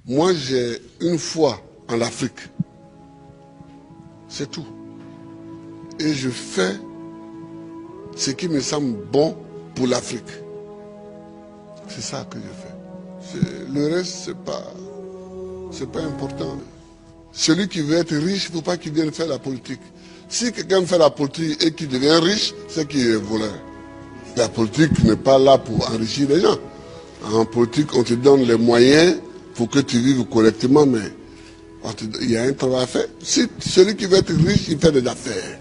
Moi, j'ai une foi en l'Afrique. C'est tout. Et je fais ce qui me semble bon pour l'Afrique. C'est ça que je fais. Le reste, c'est pas important. Celui qui veut être riche, il ne faut pas qu'il vienne faire la politique. Si quelqu'un fait la politique et qu'il devient riche, c'est qu'il est voleur. La politique n'est pas là pour enrichir les gens. En politique, on te donne les moyens pour que tu vives correctement, mais il y a un travail à faire. Si celui qui veut être riche, il fait des affaires.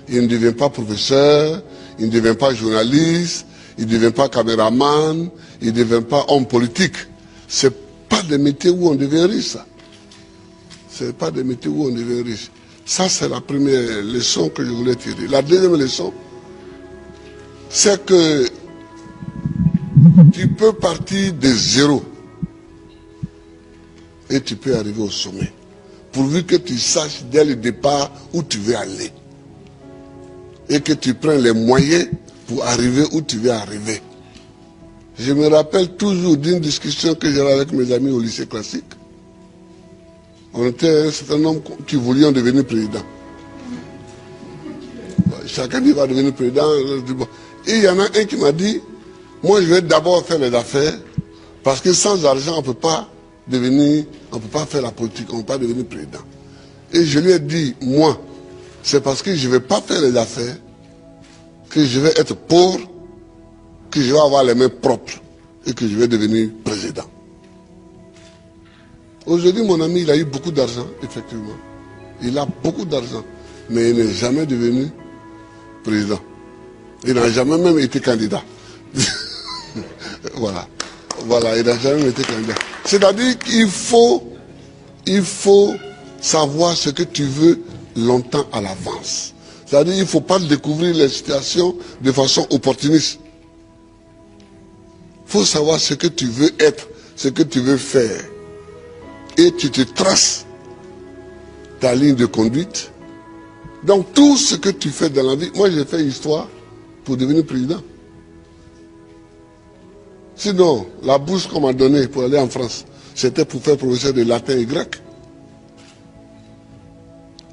Il ne devient pas professeur, il ne devient pas journaliste, il ne devient pas caméraman, il ne devient pas homme politique. Ce n'est pas des métiers où on devient riche, ça. Ce n'est pas des métiers où on devient riche. Ça, c'est la première leçon que je voulais tirer. La deuxième leçon, c'est que tu peux partir de zéro et tu peux arriver au sommet. Pourvu que tu saches dès le départ où tu veux aller. Et que tu prennes les moyens pour arriver où tu veux arriver. Je me rappelle toujours d'une discussion que j'avais avec mes amis au lycée classique. On était un certain nombre qui voulions devenir président. Chacun dit va devenir président. Et il y en a un qui m'a dit, moi je vais d'abord faire les affaires, parce que sans argent on ne peut pas faire la politique, on ne peut pas devenir président. Et je lui ai dit, moi, c'est parce que je ne vais pas faire les affaires, que je vais être pauvre, que je vais avoir les mains propres et que je vais devenir président. Aujourd'hui, mon ami, il a eu beaucoup d'argent, effectivement. Il a beaucoup d'argent, mais il n'est jamais devenu président. Il n'a jamais même été candidat. Voilà, il n'a jamais été candidat. C'est-à-dire qu'il faut savoir ce que tu veux longtemps à l'avance. C'est-à-dire qu'il ne faut pas découvrir les situations de façon opportuniste. Il faut savoir ce que tu veux être, ce que tu veux faire. Et tu te traces ta ligne de conduite. Donc tout ce que tu fais dans la vie, moi j'ai fait histoire pour devenir président. Sinon, la bourse qu'on m'a donnée pour aller en France, c'était pour faire professeur de latin et grec.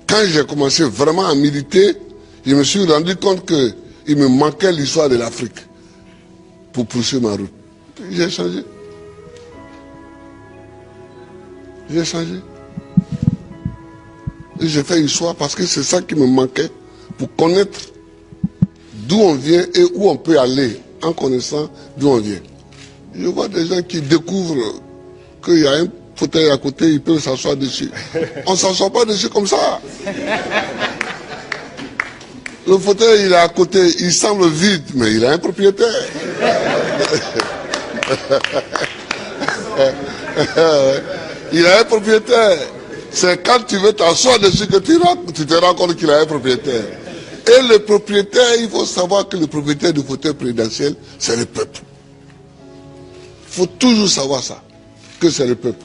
Quand j'ai commencé vraiment à militer, je me suis rendu compte qu'il me manquait l'histoire de l'Afrique pour poursuivre ma route. J'ai changé. J'ai changé. Et j'ai fait histoire parce que c'est ça qui me manquait pour connaître d'où on vient et où on peut aller en connaissant d'où on vient. Je vois des gens qui découvrent qu'il y a un fauteuil à côté, ils peuvent s'asseoir dessus. On ne s'assoit pas dessus comme ça. Le fauteuil, il est à côté, il semble vide, mais il a un propriétaire. Il a un propriétaire. C'est quand tu veux t'asseoir dessus que tu te rends compte qu'il a un propriétaire. Et le propriétaire, il faut savoir que le propriétaire du fauteuil présidentiel, c'est le peuple. Il faut toujours savoir ça, que c'est le peuple.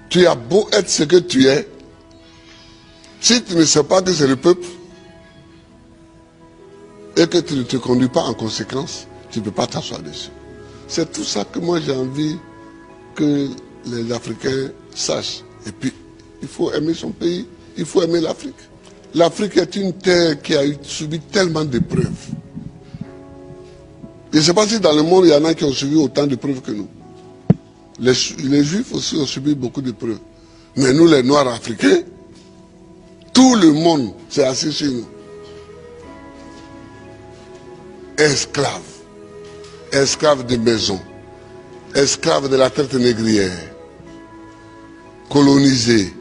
Tu as beau être ce que tu es, si tu ne sais pas que c'est le peuple, et que tu ne te conduis pas en conséquence, tu ne peux pas t'asseoir dessus. C'est tout ça que moi j'ai envie que les Africains sachent. Et puis, il faut aimer son pays, il faut aimer l'Afrique. L'Afrique est une terre qui a subi tellement d'épreuves. Je ne sais pas si dans le monde, il y en a qui ont subi autant d'épreuves que nous. Les Juifs aussi ont subi beaucoup d'épreuves. Mais nous, les Noirs africains, tout le monde s'est assis sur nous. Esclaves. Esclaves de maison. Esclaves de la traite négrière. Colonisés.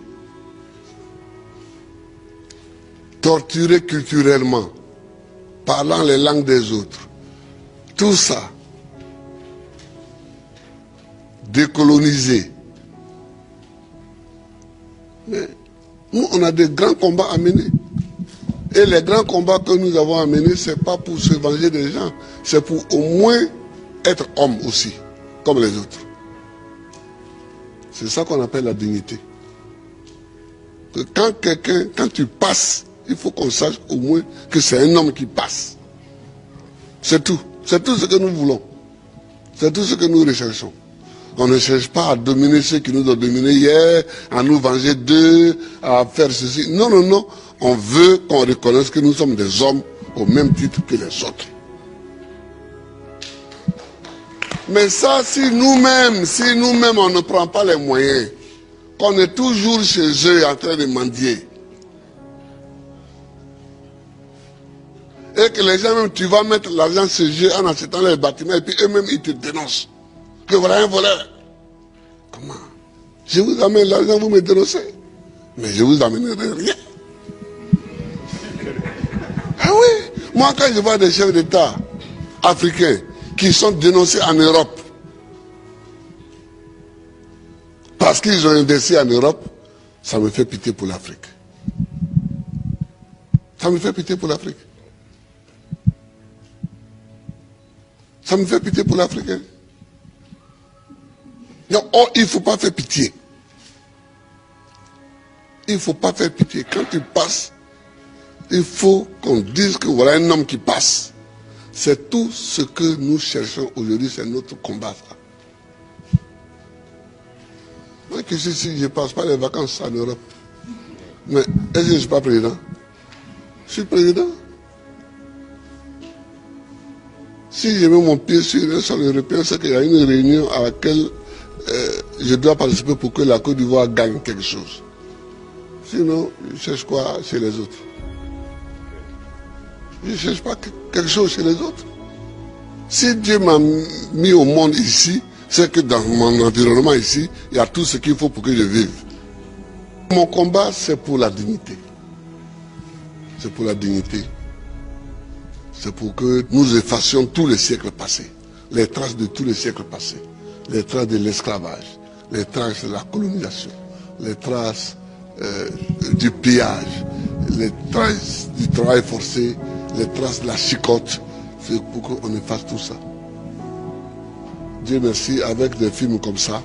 Torturés culturellement. Parlant les langues des autres. Tout ça. Décolonisés. Mais nous, on a des grands combats à mener. Et les grands combats que nous avons à mener, ce n'est pas pour se venger des gens. C'est pour au moins être homme aussi, comme les autres. C'est ça qu'on appelle la dignité. Que quand tu passes, il faut qu'on sache au moins que c'est un homme qui passe. C'est tout. C'est tout ce que nous voulons. C'est tout ce que nous recherchons. On ne cherche pas à dominer ceux qui nous ont dominés hier, à nous venger d'eux, à faire ceci. Non, non, non. On veut qu'on reconnaisse que nous sommes des hommes au même titre que les autres. Mais ça, si nous-mêmes, on ne prend pas les moyens, qu'on est toujours chez eux en train de mendier, et que les gens même, tu vas mettre l'argent chez eux en achetant les bâtiments, et puis eux-mêmes, ils te dénoncent. Que voilà un voleur. Comment? Je vous amène l'argent, vous me dénoncez. Mais je vous amènerai rien. Ah oui, moi quand je vois des chefs d'État africains qui sont dénoncés en Europe parce qu'ils ont investi en Europe, ça me fait pitié pour l'Afrique. Ça me fait pitié pour l'Afrique. Ça me fait pitié pour l'Afrique. Non, oh, il ne faut pas faire pitié. Il ne faut pas faire pitié. Quand tu passes, il faut qu'on dise que voilà un homme qui passe. C'est tout ce que nous cherchons aujourd'hui, c'est notre combat. Ça. Moi qui suis ici, je ne passe pas les vacances en Europe. Mais est-ce que je ne suis pas président? Je suis président. Si je mets mon pied sur un sol européen, c'est qu'il y a une réunion à laquelle je dois participer pour que la Côte d'Ivoire gagne quelque chose. Sinon, je cherche quoi chez les autres? Je ne cherche pas quelque chose chez les autres. Si Dieu m'a mis au monde ici, c'est que dans mon environnement ici, il y a tout ce qu'il faut pour que je vive. Mon combat, c'est pour la dignité. C'est pour la dignité. C'est pour que nous effacions tous les siècles passés, les traces de tous les siècles passés, les traces de l'esclavage, les traces de la colonisation, les traces du pillage, les traces du travail forcé, les traces de la chicote. C'est pour qu'on efface tout ça. Dieu merci, avec des films comme ça,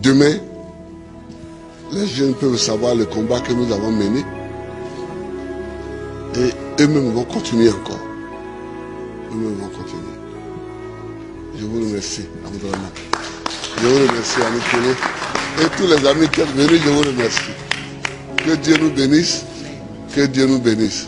demain, les jeunes peuvent savoir le combat que nous avons mené et eux-mêmes vont continuer encore. Eux-mêmes vont continuer. Je vous remercie à votre amour. Je vous remercie à nous connaître. Et tous les amis qui sont venus, je vous remercie. Que Dieu nous bénisse. Que Dieu nous bénisse.